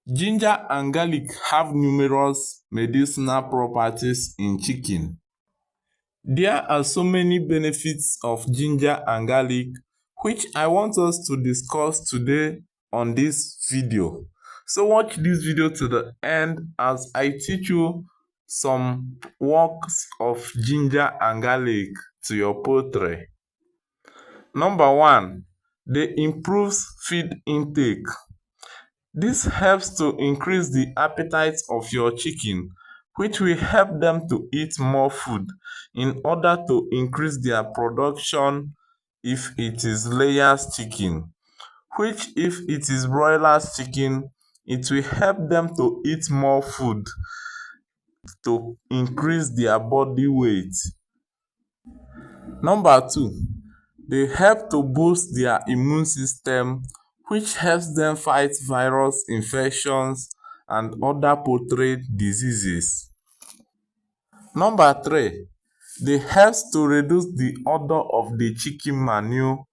Ginger and garlic have numerous medicinal properties in chicken. There are so many benefits of ginger and garlic which I want us to discuss today on this video. So watch this video to the end as I teach you some works of ginger and garlic to your poultry. Number 1, they improves feed intake. This helps to increase the appetite of your chicken, which will help them to eat more food in order to increase their production if it is layers chicken, which if it is broilers chicken, it will help them to eat more food to increase their body weight. Number 2, they help to boost their immune system, which helps them fight virus infections and other poultry diseases. Number 3, they help to reduce the odor of the chicken manure,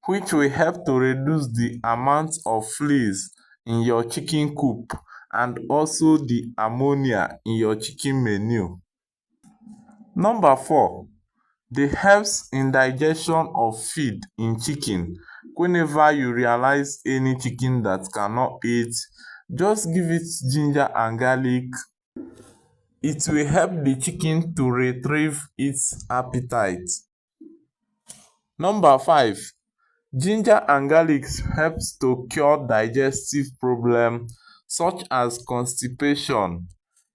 which will help to reduce the amount of fleas in your chicken coop and also the ammonia in your chicken manure. Number 4, they helps in digestion of feed in chicken. Whenever you realize any chicken that cannot eat, just give it ginger and garlic. It will help the chicken to retrieve its appetite. Number 5, ginger and garlic helps to cure digestive problems such as constipation.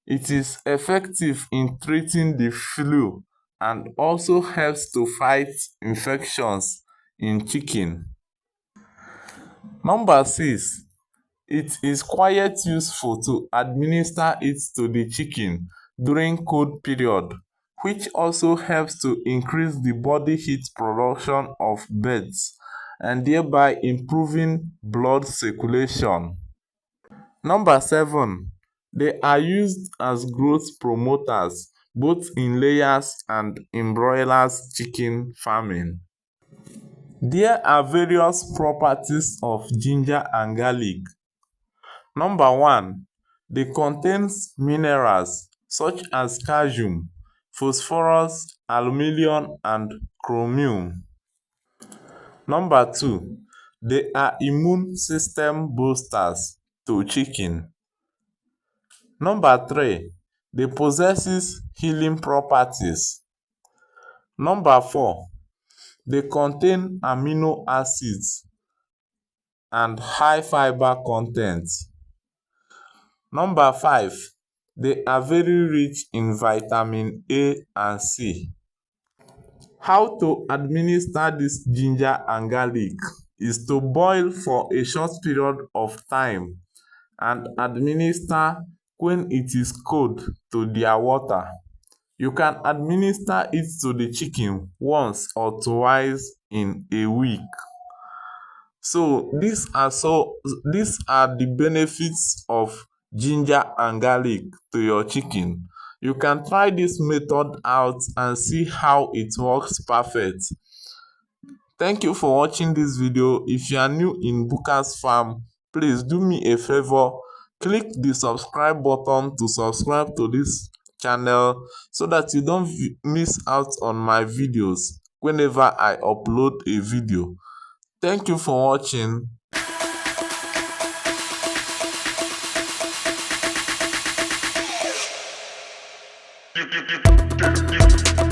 It is effective in treating the flu and also helps to fight infections in chicken. Number 6, it is quite useful to administer it to the chicken during cold period, which also helps to increase the body heat production of birds and thereby improving blood circulation. Number 7, they are used as growth promoters both in layers and in broilers chicken farming. There are various properties of ginger and garlic. Number 1, they contain minerals such as calcium, phosphorus, aluminium, and chromium. Number 2, they are immune system boosters to chicken. Number 3, they possesses healing properties. Number 4, they contain amino acids and high fiber content. Number 5, they are very rich in vitamin A and C. How to administer this ginger and garlic is to boil for a short period of time and administer when it is cold to their water. You can administer it to the chicken once or twice in a week. So these are the benefits of ginger and garlic to your chicken. You can try this method out and see how it works perfect. Thank you for watching this video. If you are new in Buka's Farm, please do me a favor, click the subscribe button to subscribe to this channel so that you don't miss out on my videos whenever I upload a video. Thank you for watching. You.